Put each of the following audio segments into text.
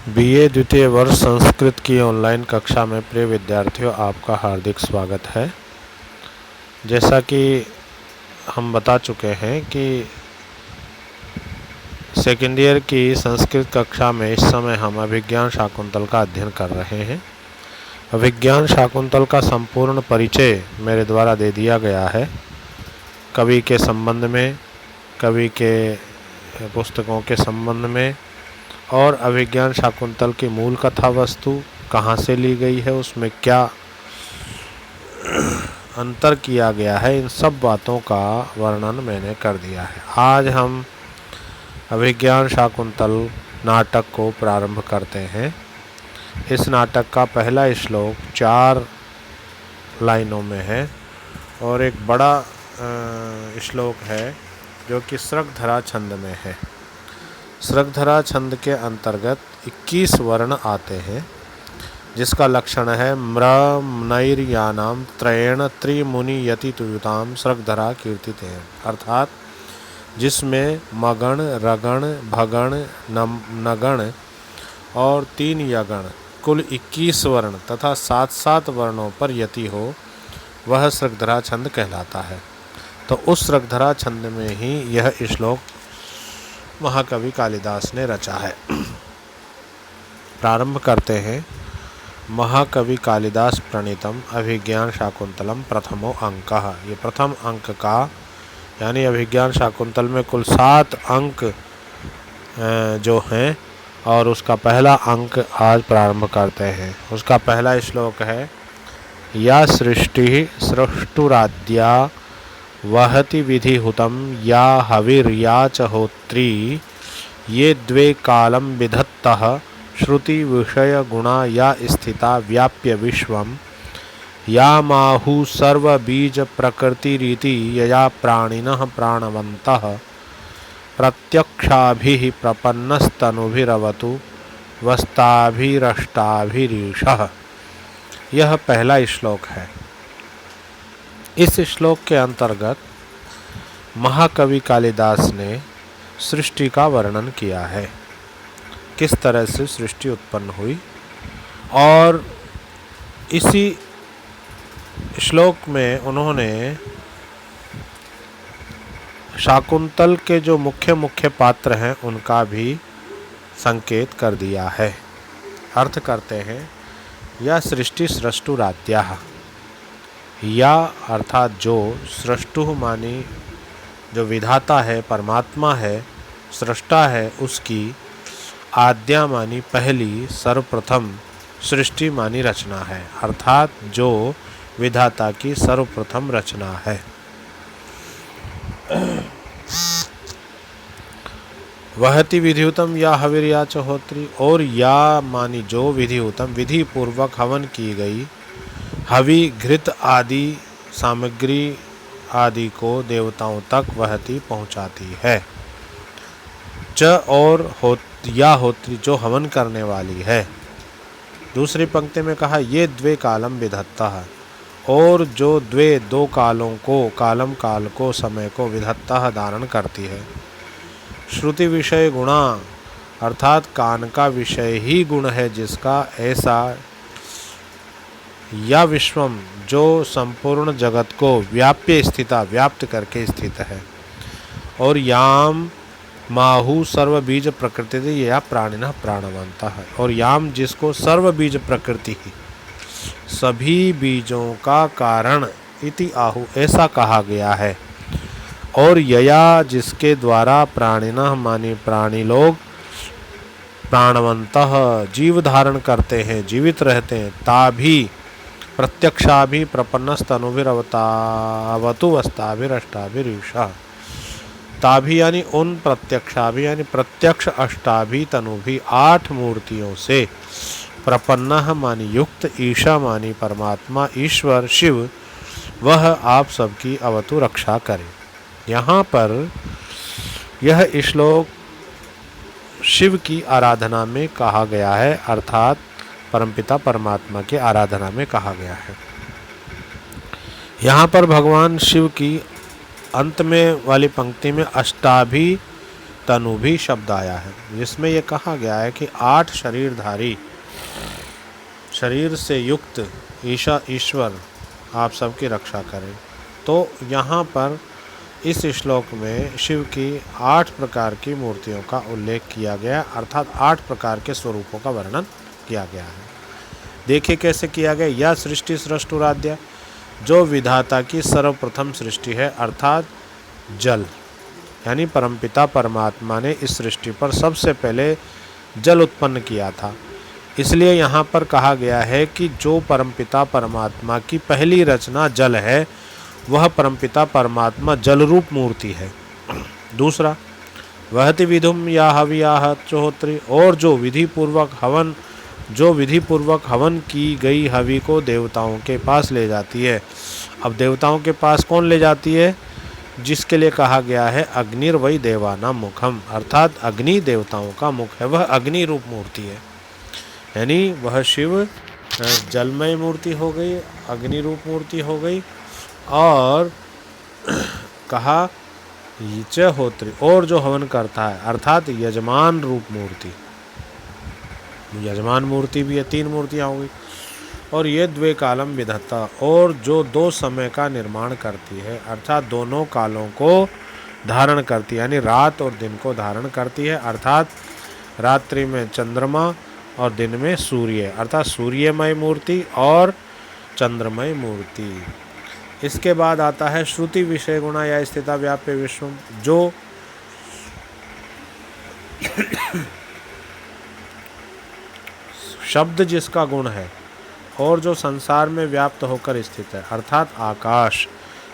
BA द्वितीय वर्ष संस्कृत की ऑनलाइन कक्षा में प्रिय विद्यार्थियों, आपका हार्दिक स्वागत है। जैसा कि हम बता चुके हैं कि सेकेंड ईयर की संस्कृत कक्षा में इस समय हम अभिज्ञान शाकुंतल का अध्ययन कर रहे हैं। अभिज्ञान शाकुंतल का संपूर्ण परिचय मेरे द्वारा दे दिया गया है। कवि के संबंध में, कवि के पुस्तकों के संबंध में और अभिज्ञान शाकुंतल की मूल कथा वस्तु कहाँ से ली गई है, उसमें क्या अंतर किया गया है, इन सब बातों का वर्णन मैंने कर दिया है। आज हम अभिज्ञान शाकुंतल नाटक को प्रारंभ करते हैं। इस नाटक का पहला श्लोक 4 लाइनों में है और एक बड़ा श्लोक है जो कि सृगधरा छंद में है। सृगधरा छंद के अंतर्गत 21 वर्ण आते हैं, जिसका लक्षण है म्रमनैर्यानाम त्रयेण त्रिमुनि यति तुयुताम सृगधरा कीर्तितेन, अर्थात जिसमें मगण, रगण, भगण, नगण और 3 यगण कुल 21 वर्ण तथा 7-7 वर्णों पर यति हो, वह सृगधरा छंद कहलाता है। तो उस सृगधरा छंद में ही यह श्लोक महाकवि कालिदास ने रचा है। प्रारंभ करते हैं। महाकवि कालिदास प्रणीतम अभिज्ञान शाकुंतलम प्रथमो अंकः। ये प्रथम अंक का यानी अभिज्ञान शाकुंतल में कुल 7 अंक जो हैं और उसका पहला अंक आज प्रारंभ करते हैं। उसका पहला श्लोक है या सृष्टि सृष्टुराद्या वहति विधिहुतम या हविर्या च होत्री ये द्वे कालम विधत्तः श्रुति विषय गुणा या स्थिता व्याप्य विश्वम या माहु सर्व बीज प्रकृति रीति यया प्राणिनः प्राणवन्तः प्रत्यक्षाभिः प्रपन्नस्तनुभिरवतु वस्ताभिरष्टाभिरीशः। यह पहला श्लोक है। इस श्लोक के अंतर्गत महाकवि कालिदास ने सृष्टि का वर्णन किया है, किस तरह से सृष्टि उत्पन्न हुई। और इसी श्लोक में उन्होंने शाकुंतल के जो मुख्य पात्र हैं उनका भी संकेत कर दिया है। अर्थ करते हैं या सृष्टि सृष्टुराद्याः, या अर्थात जो सृष्टु मानी जो विधाता है, परमात्मा है, सृष्टा है, उसकी आद्या मानी पहली, सर्वप्रथम सृष्टि मानी रचना है, अर्थात जो विधाता की सर्वप्रथम रचना है। वहति विधियुतम या हविर्या च होत्री, और या मानी जो विधियुतम विधि पूर्वक हवन की गई हवि घृत आदि सामग्री आदि को देवताओं तक वहती पहुँचाती है। च और या होत्री जो हवन करने वाली है। दूसरी पंक्ति में कहा ये द्वे कालम विधत्तः, और जो दो कालों को, कालम काल को, समय को, विधत्तः धारण करती है। श्रुति विषय गुणा, अर्थात कान का विषय ही गुण है जिसका, ऐसा या विश्वम जो संपूर्ण जगत को व्याप्य स्थिता व्याप्त करके स्थित है। और याम माहु सर्व बीज प्रकृति या प्राणिनः प्राणवन्तः, और याम जिसको सर्व बीज प्रकृति ही सभी बीजों का कारण इति आहु ऐसा कहा गया है। और यया जिसके द्वारा प्राणिनः मानी प्राणी लोग प्राणवन्तः जीव धारण करते हैं, जीवित रहते हैं। ताभि प्रत्यक्षाभि प्रपन्नस्तनुभिरवतु वस्ताभिरष्टाभिरीशः। ताभि यानी उन प्रत्यक्षाभि यानी प्रत्यक्ष अष्टाभि तनुभि 8 मूर्तियों से, प्रपन्नः मानी युक्त, ईशा मानी परमात्मा ईश्वर शिव, वह आप सबकी अवतु रक्षा करे। यहाँ पर यह श्लोक शिव की आराधना में कहा गया है, अर्थात परमपिता परमात्मा की आराधना में कहा गया है। यहाँ पर भगवान शिव की अंत में वाली पंक्ति में अष्टाभि तनु भी शब्द आया है, जिसमें यह कहा गया है कि 8 शरीरधारी शरीर से युक्त ईश्वर आप सबकी रक्षा करें। तो यहाँ पर इस श्लोक में शिव की 8 प्रकार की मूर्तियों का उल्लेख किया गया, अर्थात 8 प्रकार के स्वरूपों का वर्णन किया गया है। देखिए कैसे किया गया। यह सृष्टि सृष्टुराध्या, जो विधाता की सर्वप्रथम सृष्टि है, अर्थात जल, यानी परमपिता परमात्मा ने इस सृष्टि पर सबसे पहले जल उत्पन्न किया था। इसलिए यहाँ पर कहा गया है कि जो परमपिता परमात्मा की पहली रचना जल है, वह परमपिता परमात्मा जल रूप मूर्ति है। दूसरा, वहति विधुम या हवियाह चोहोत्री, और जो विधि पूर्वक हवन की गई हवि को देवताओं के पास ले जाती है। अब देवताओं के पास कौन ले जाती है? जिसके लिए कहा गया है अग्निर्वै देवानां मुखम, अर्थात अग्नि देवताओं का मुख है, वह अग्नि रूप मूर्ति है। यानी वह शिव जलमय मूर्ति हो गई, अग्नि रूप मूर्ति हो गई, और कहा च होत्री, और जो हवन करता है, अर्थात यजमान रूप मूर्ति, यजमान मूर्ति भी है, 3 मूर्तियाँ हो गई। और ये द्वे कालम विधत्ता, और जो 2 समय का निर्माण करती है, अर्थात दोनों कालों को धारण करती है, यानी रात और दिन को धारण करती है, अर्थात रात्रि में चंद्रमा और दिन में सूर्य, अर्थात सूर्यमय मूर्ति और चंद्रमय मूर्ति। इसके बाद आता है श्रुति विषय गुणा या स्थिता व्याप्य विश्वम, जो शब्द जिसका गुण है और जो संसार में व्याप्त होकर स्थित है, अर्थात आकाश,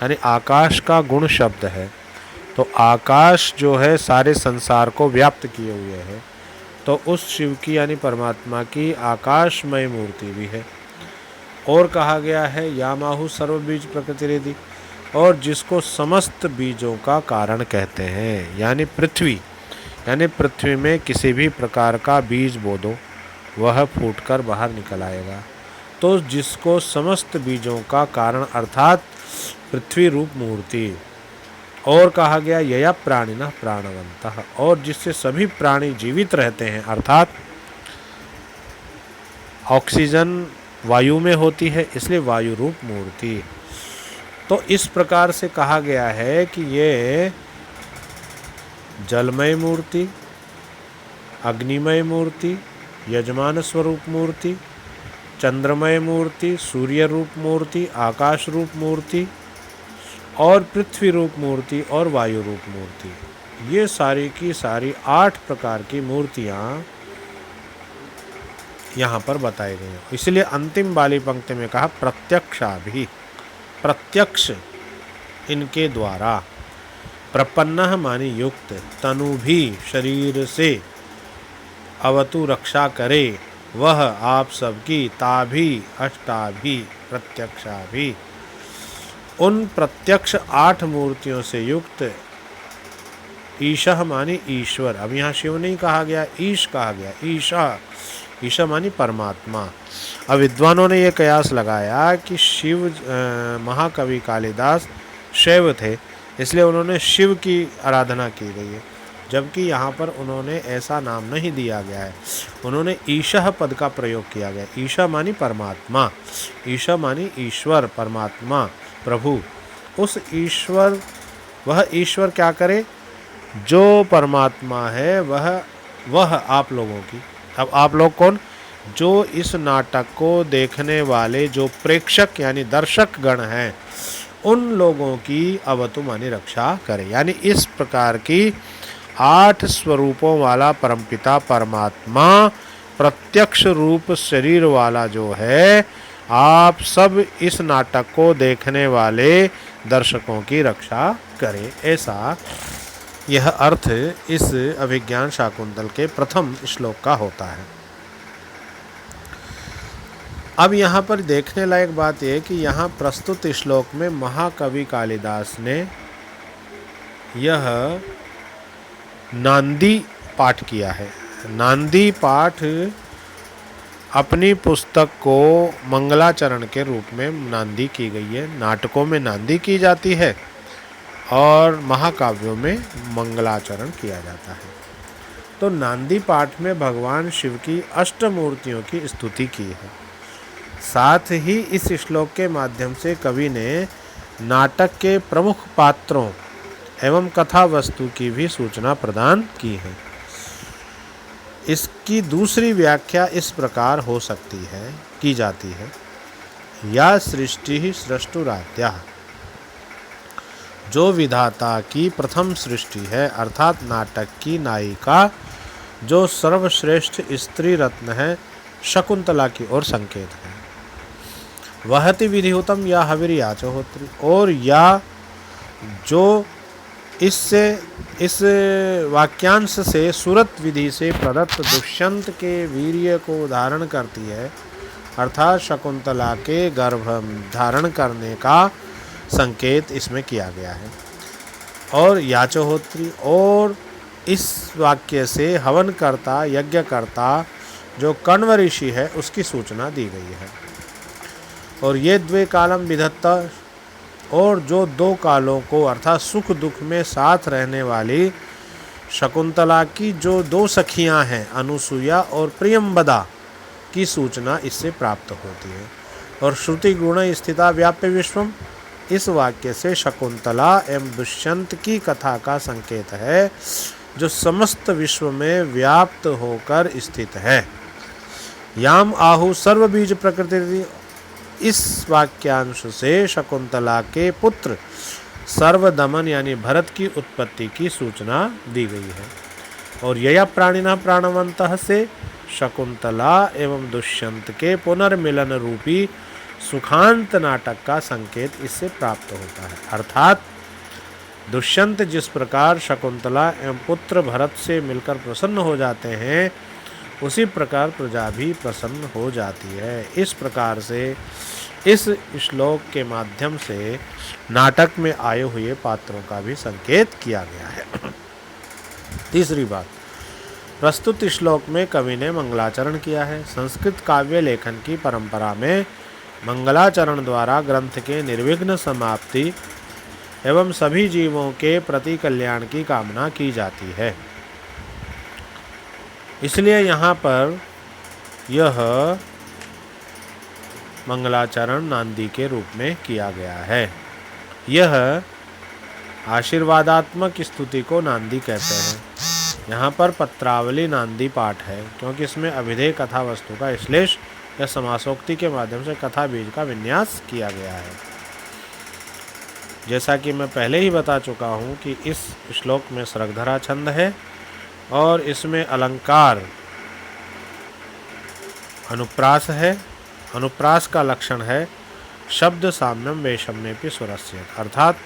यानी आकाश का गुण शब्द है। तो आकाश जो है सारे संसार को व्याप्त किए हुए है, तो उस शिव की यानी परमात्मा की आकाशमय मूर्ति भी है। और कहा गया है यामाहु सर्व बीज प्रकृति रिधि, और जिसको समस्त बीजों का कारण कहते हैं, यानी पृथ्वी, यानी पृथ्वी में किसी भी प्रकार का बीज बो दो, वह फूटकर बाहर निकल आएगा। तो जिसको समस्त बीजों का कारण अर्थात पृथ्वी रूप मूर्ति। और कहा गया यया प्राणिनः प्राणवन्तः, और जिससे सभी प्राणी जीवित रहते हैं, अर्थात ऑक्सीजन वायु में होती है, इसलिए वायु रूप मूर्ति। तो इस प्रकार से कहा गया है कि ये जलमय मूर्ति, अग्निमय मूर्ति, यजमान स्वरूप मूर्ति, चंद्रमय मूर्ति, सूर्य रूप मूर्ति, आकाश रूप मूर्ति और पृथ्वी रूप मूर्ति और वायु रूप मूर्ति, ये सारी की सारी 8 प्रकार की मूर्तियाँ यहाँ पर बताई गई हैं। इसलिए अंतिम वाली पंक्ति में कहा प्रत्यक्षाभि, प्रत्यक्ष इनके द्वारा, प्रपन्नः मानी युक्त, तनु भी शरीर से अवतु रक्षा करे, वह आप सबकी, ताभी अष्टाभी प्रत्यक्षाभि, उन प्रत्यक्ष 8 मूर्तियों से युक्त, ईशः मानी ईश्वर, अब यहाँ शिव नहीं कहा गया, ईश कहा गया, ईशा, ईशा मानी परमात्मा। अब विद्वानों ने यह कयास लगाया कि शिव महाकवि कालिदास शैव थे, इसलिए उन्होंने शिव की आराधना की गई है, जबकि यहाँ पर उन्होंने ऐसा नाम नहीं दिया गया है, उन्होंने ईशः पद का प्रयोग किया गया। ईशा मानी परमात्मा, ईशा मानी ईश्वर, परमात्मा, प्रभु। उस ईश्वर, वह ईश्वर क्या करे? जो परमात्मा है वह आप लोगों की, अब आप लोग कौन? जो इस नाटक को देखने वाले जो प्रेक्षक यानी दर्शक गण हैं, उन लोगों की अवतु मानी रक्षा करे। यानी इस प्रकार की 8 स्वरूपों वाला परमपिता परमात्मा प्रत्यक्ष रूप शरीर वाला जो है, आप सब इस नाटक को देखने वाले दर्शकों की रक्षा करे। ऐसा यह अर्थ इस अभिज्ञान शाकुंतल के प्रथम श्लोक का होता है। अब यहाँ पर देखने लायक बात यह कि यहाँ प्रस्तुत श्लोक में महाकवि कालिदास ने यह नांदी पाठ किया है। नांदी पाठ अपनी पुस्तक को मंगलाचरण के रूप में नांदी की गई है। नाटकों में नांदी की जाती है और महाकाव्यों में मंगलाचरण किया जाता है। तो नांदी पाठ में भगवान शिव की अष्टमूर्तियों की स्तुति की है। साथ ही इस श्लोक के माध्यम से कवि ने नाटक के प्रमुख पात्रों एवं कथा वस्तु की भी सूचना प्रदान की है। इसकी दूसरी व्याख्या इस प्रकार हो सकती है, की जाती है, या सृष्टि ही सृष्टुराद्या, जो विधाता की प्रथम सृष्टि है, अर्थात नाटक की नायिका जो सर्वश्रेष्ठ स्त्री रत्न है, शकुंतला की ओर संकेत है। वहति विधिहुतम या हविर्याचहोत्री, और या जो इस वाक्यांश से सुरत विधि से प्रदत्त दुष्यंत के वीर्य को धारण करती है, अर्थात शकुंतला के गर्भ धारण करने का संकेत इसमें किया गया है। और याचहोत्री, और इस वाक्य से हवन करता यज्ञ करता जो कण्व ऋषि है उसकी सूचना दी गई है। और ये द्वे कालम विधत्ता, और जो दो कालों को अर्थात सुख दुख में साथ रहने वाली शकुंतला की जो दो सखियां हैं, अनुसुईया और प्रियंवदा, की सूचना इससे प्राप्त होती है। और श्रुति गुण स्थिता व्याप्य विश्वम, इस वाक्य से शकुंतला एवं दुष्यंत की कथा का संकेत है जो समस्त विश्व में व्याप्त होकर स्थित है। याम आहु सर्व बीज प्रकृति, इस वाक्यांश से शकुंतला के पुत्र सर्वदमन यानी भरत की उत्पत्ति की सूचना दी गई है। और यया प्राणिना प्राणवंतः से शकुंतला एवं दुष्यंत के पुनर्मिलन रूपी सुखांत नाटक का संकेत इससे प्राप्त होता है। अर्थात दुष्यंत जिस प्रकार शकुंतला एवं पुत्र भरत से मिलकर प्रसन्न हो जाते हैं, उसी प्रकार प्रजा भी प्रसन्न हो जाती है। इस प्रकार से इस श्लोक के माध्यम से नाटक में आए हुए पात्रों का भी संकेत किया गया है। तीसरी बात, प्रस्तुत श्लोक में कवि ने मंगलाचरण किया है। संस्कृत काव्य लेखन की परंपरा में मंगलाचरण द्वारा ग्रंथ के निर्विघ्न समाप्ति एवं सभी जीवों के प्रति कल्याण की कामना की जाती है। इसलिए यहाँ पर यह मंगलाचरण नांदी के रूप में किया गया है। यह आशीर्वादात्मक स्तुति को नांदी कहते हैं। यहाँ पर पत्रावली नांदी पाठ है, क्योंकि इसमें अभिधेय कथा वस्तु का श्लेष या समासोक्ति के माध्यम से कथा बीज का विन्यास किया गया है। जैसा कि मैं पहले ही बता चुका हूँ कि इस श्लोक में सरगधरा छंद है और इसमें अलंकार अनुप्रास है। अनुप्रास का लक्षण है शब्द साम्यम वैषम्येपि स्वरस्य, अर्थात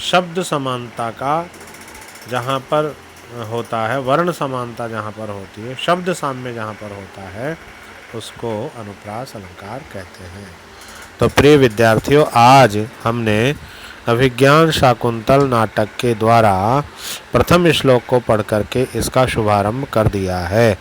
शब्द समानता का जहाँ पर होता है, वर्ण समानता जहाँ पर होती है, शब्द साम्य जहाँ पर होता है, उसको अनुप्रास अलंकार कहते हैं। तो प्रिय विद्यार्थियों, आज हमने अभिज्ञान शाकुंतल नाटक के द्वारा प्रथम श्लोक को पढ़ करके इसका शुभारंभ कर दिया है।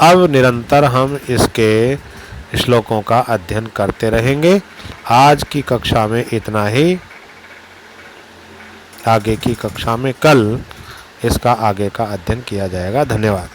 अब निरंतर हम इसके श्लोकों का अध्ययन करते रहेंगे। आज की कक्षा में इतना ही। आगे की कक्षा में कल इसका आगे का अध्ययन किया जाएगा। धन्यवाद।